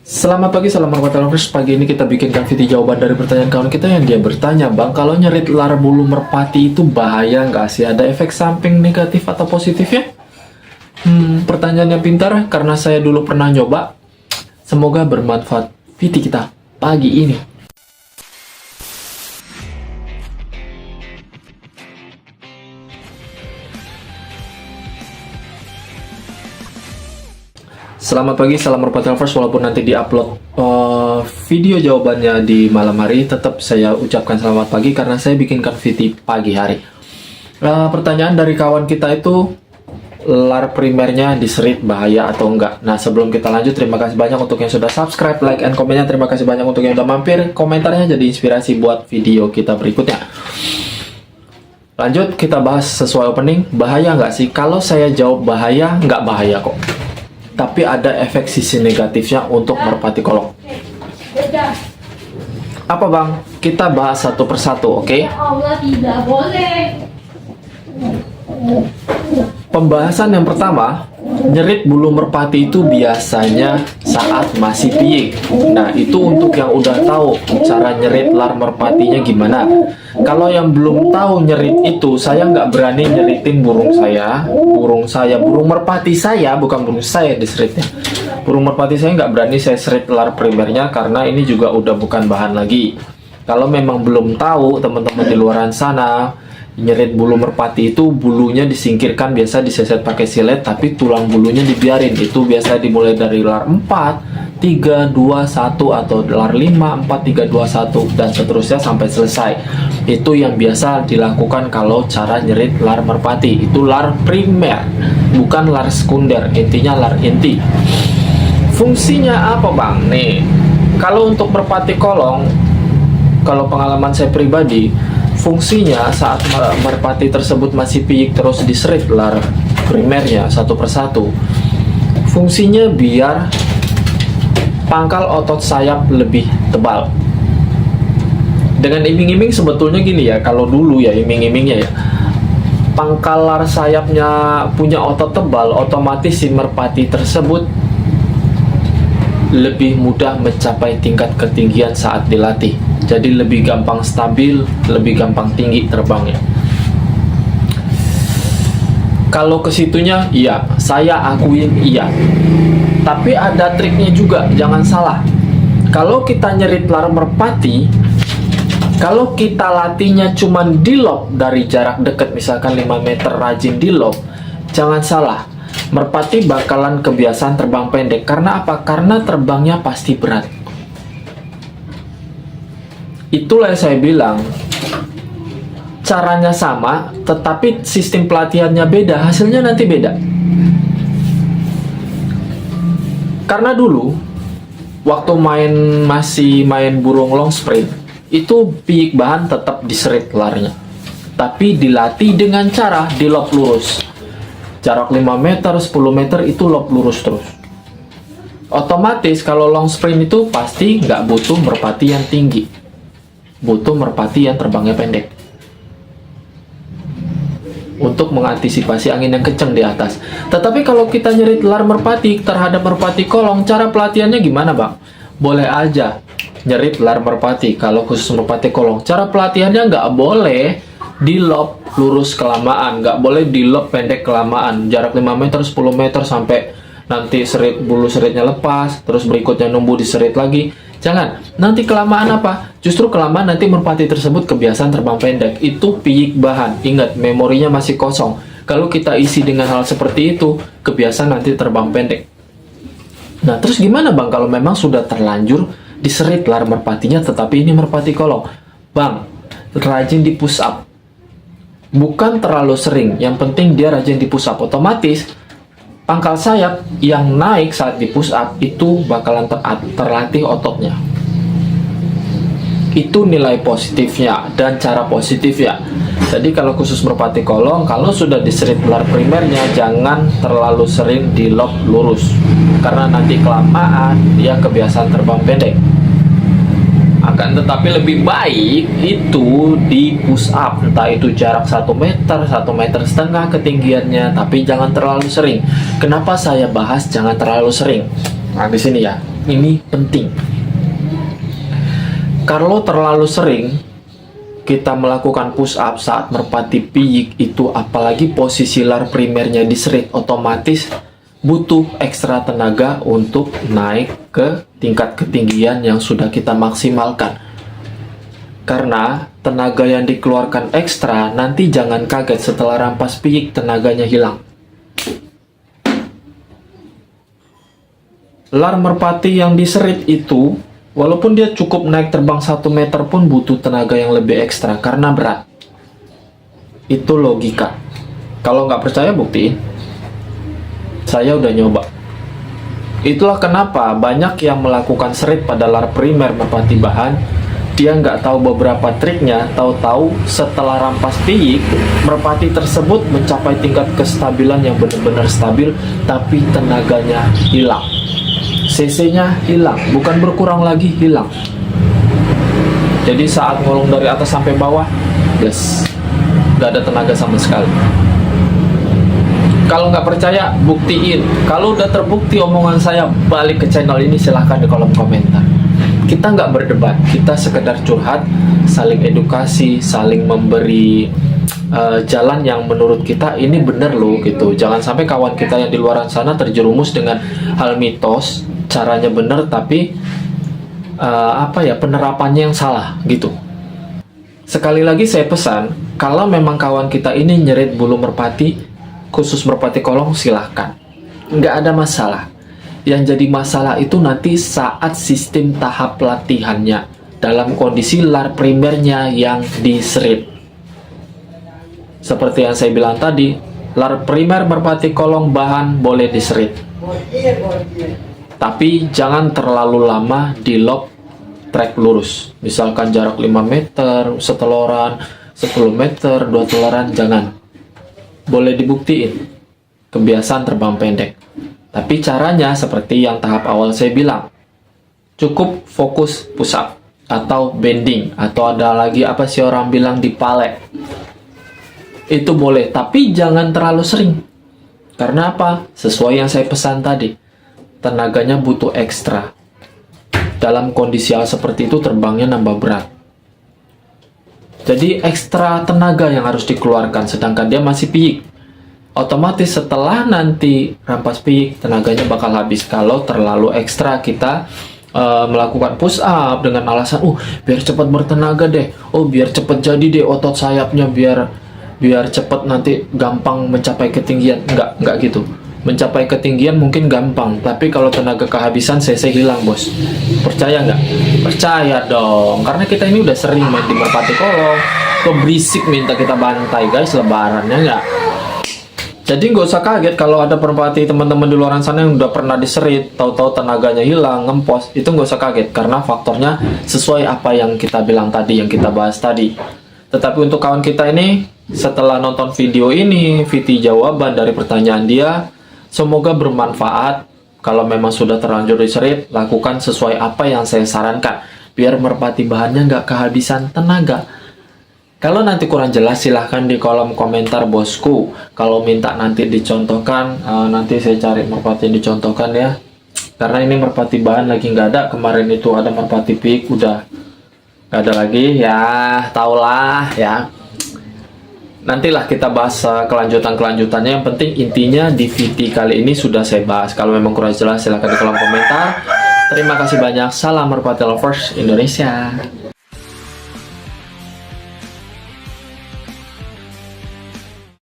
Selamat pagi, salam warahmatullahi wabarakatuh. Pagi ini kita bikinkan video jawaban dari pertanyaan kawan kita yang dia bertanya, Bang, kalau nyerit lar bulu merpati itu bahaya nggak sih? Ada efek samping negatif atau positifnya? Pertanyaannya pintar karena saya dulu pernah nyoba. Semoga bermanfaat video kita pagi ini. Selamat pagi, salam warahmatullahi wabarakatuh. Walaupun nanti diupload video jawabannya di malam hari, tetap saya ucapkan selamat pagi karena saya bikinkan video pagi hari. Pertanyaan dari kawan kita itu, lar primernya diserit bahaya atau enggak? Nah, sebelum kita lanjut, terima kasih banyak untuk yang sudah subscribe, like, and komennya. Terima kasih banyak untuk yang sudah mampir. Komentarnya jadi inspirasi buat video kita berikutnya. Lanjut, kita bahas sesuai opening. Bahaya nggak sih? Kalau saya jawab bahaya, nggak bahaya kok. Tapi ada efek sisi negatifnya untuk merpati kolong. Apa, Bang? Kita bahas satu persatu, oke? Ya Allah, tidak boleh. Pembahasan yang pertama, nyerit bulu merpati itu biasanya saat masih piyik. Nah, itu untuk yang udah tahu cara nyerit lar merpatinya gimana. Kalau yang belum tahu nyerit itu, saya nggak berani nyeritin burung merpati saya, bukan burung saya diseritnya. Burung merpati saya nggak berani saya serit lar primernya karena ini juga udah bukan bahan lagi. Kalau memang belum tahu, teman-teman di luaran sana, nyerit bulu merpati itu bulunya disingkirkan, biasa diseset pakai silet, tapi tulang bulunya dibiarin. Itu biasa dimulai dari lar 4, 3, 2, 1 atau lar 5, 4, 3, 2, 1 dan seterusnya sampai selesai. Itu yang biasa dilakukan kalau cara nyerit lar merpati. Itu lar primer, bukan lar sekunder. Intinya lar inti. Fungsinya apa, Bang? Nih, kalau untuk merpati kolong, kalau pengalaman saya pribadi, fungsinya saat merpati tersebut masih piyik terus diserit lar primernya satu persatu, fungsinya biar pangkal otot sayap lebih tebal. Dengan iming-iming sebetulnya gini ya, kalau dulu ya iming-imingnya ya, pangkal lar sayapnya punya otot tebal, otomatis si merpati tersebut lebih mudah mencapai tingkat ketinggian saat dilatih. Jadi lebih gampang stabil, lebih gampang tinggi terbangnya. Kalau kesitunya, iya, saya akuin iya. Tapi ada triknya juga, jangan salah. Kalau kita nyerit lar merpati, kalau kita latihnya cuman di lob dari jarak dekat, misalkan 5 meter rajin di lob, jangan salah. Merpati bakalan kebiasaan terbang pendek. Karena apa? Karena terbangnya pasti berat. Itulah yang saya bilang, caranya sama, tetapi sistem pelatihannya beda, hasilnya nanti beda. Karena dulu, waktu masih main burung long sprint, itu piyik bahan tetap diserit larnya. Tapi dilatih dengan cara di lob lurus. Jarak 5 meter, 10 meter itu lob lurus terus. Otomatis kalau long sprint itu pasti nggak butuh merpati yang tinggi. Butuh merpati yang terbangnya pendek untuk mengantisipasi angin yang kencang di atas. Tetapi kalau kita nyerit lar merpati terhadap merpati kolong, cara pelatihannya gimana, Bang? Boleh aja nyerit lar merpati kalau khusus merpati kolong. Cara pelatihannya nggak boleh di lob lurus kelamaan, nggak boleh di lob pendek kelamaan. Jarak 5 meter, 10 meter sampai nanti bulu seritnya lepas, terus berikutnya nunggu diserit lagi. Jangan, nanti kelamaan apa? Justru kelamaan nanti merpati tersebut kebiasaan terbang pendek. Itu piyik bahan. Ingat, memorinya masih kosong. Kalau kita isi dengan hal seperti itu, kebiasaan nanti terbang pendek. Nah, terus gimana, Bang, kalau memang sudah terlanjur diserit lar merpatinya, tetapi ini merpati kolong? Bang, rajin di push up. Bukan terlalu sering, yang penting dia rajin di push up. Otomatis pangkal sayap yang naik saat di push up itu bakalan terlatih ototnya. Itu nilai positifnya dan cara positifnya. Jadi kalau khusus merpati kolong, kalau sudah diserit lar primernya, jangan terlalu sering di lob lurus, karena nanti kelamaan dia kebiasaan terbang pendek. Akan tetapi lebih baik itu di push up, entah itu jarak 1 meter, 1,5 meter ketinggiannya, tapi jangan terlalu sering. Kenapa saya bahas jangan terlalu sering? Nah, di sini ya. Ini penting. Kalau terlalu sering kita melakukan push up saat merpati piyik itu, apalagi posisi lar primernya diserit, otomatis butuh ekstra tenaga untuk naik ke tingkat ketinggian yang sudah kita maksimalkan. Karena tenaga yang dikeluarkan ekstra, nanti jangan kaget setelah rampas piyik tenaganya hilang. Lar merpati yang diserit itu, walaupun dia cukup naik terbang 1 meter pun butuh tenaga yang lebih ekstra karena berat. Itu logika. Kalau nggak percaya buktiin. Saya udah nyoba. Itulah kenapa banyak yang melakukan serit pada lar primer merpati bahan. Dia nggak tahu beberapa triknya, tahu-tahu setelah rampas piyik, merpati tersebut mencapai tingkat kestabilan yang benar-benar stabil, tapi tenaganya hilang. CC-nya hilang, bukan berkurang lagi, hilang. Jadi saat ngolong dari atas sampai bawah, yes, nggak ada tenaga sama sekali. Kalau nggak percaya, buktiin. Kalau udah terbukti omongan saya, balik ke channel ini, silahkan di kolom komentar. Kita nggak berdebat, kita sekedar curhat, saling edukasi, saling memberi jalan yang menurut kita ini bener loh gitu. Jangan sampai kawan kita yang di luar sana terjerumus dengan hal mitos, caranya bener tapi penerapannya yang salah gitu. Sekali lagi saya pesan, kalau memang kawan kita ini nyerit bulu merpati, khusus merpati kolong, silahkan, nggak ada masalah. Yang jadi masalah itu nanti saat sistem tahap latihannya dalam kondisi lar primernya yang diserit. Seperti yang saya bilang tadi, lar primer merpati kolong bahan boleh diserit, tapi jangan terlalu lama di lock track lurus. Misalkan jarak 5 meter, seteloran, 10 meter, 2 teloran, jangan. Boleh dibuktiin kebiasaan terbang pendek. Tapi caranya seperti yang tahap awal saya bilang. Cukup fokus push up atau bending, atau ada lagi apa sih orang bilang di palet. Itu boleh, tapi jangan terlalu sering. Karena apa? Sesuai yang saya pesan tadi. Tenaganya butuh ekstra. Dalam kondisi hal seperti itu terbangnya nambah berat. Jadi ekstra tenaga yang harus dikeluarkan sedangkan dia masih piyik. Otomatis setelah nanti rampas piyik, tenaganya bakal habis. Kalau terlalu ekstra kita melakukan push up dengan alasan, biar cepat bertenaga deh, biar cepat jadi deh otot sayapnya, biar cepat nanti gampang mencapai ketinggian. Enggak gitu. Mencapai ketinggian mungkin gampang, tapi kalau tenaga kehabisan, CC hilang bos. Percaya nggak? Percaya dong, karena kita ini udah sering main di merpati kolong. Berisik minta kita bantai guys, lebarannya nggak? Jadi nggak usah kaget kalau ada merpati teman-teman di luar sana yang udah pernah diserit, tahu-tahu tenaganya hilang, ngempos. Itu nggak usah kaget karena faktornya sesuai apa yang kita bilang tadi, yang kita bahas tadi. Tetapi untuk kawan kita ini, setelah nonton video ini, VT jawaban dari pertanyaan dia, semoga bermanfaat. Kalau memang sudah terlanjur diserit, lakukan sesuai apa yang saya sarankan, biar merpati bahannya nggak kehabisan tenaga. Kalau nanti kurang jelas, silahkan di kolom komentar bosku. Kalau minta nanti dicontohkan, nanti saya cari merpati yang dicontohkan ya. Karena ini merpati bahan lagi nggak ada. Kemarin itu ada merpati piyik, udah nggak ada lagi. Ya, taulah ya. Nantilah kita bahas kelanjutannya. Yang penting intinya di VT kali ini sudah saya bahas. Kalau memang kurang jelas, silahkan di kolom komentar. Terima kasih banyak. Salam merpati lovers Indonesia.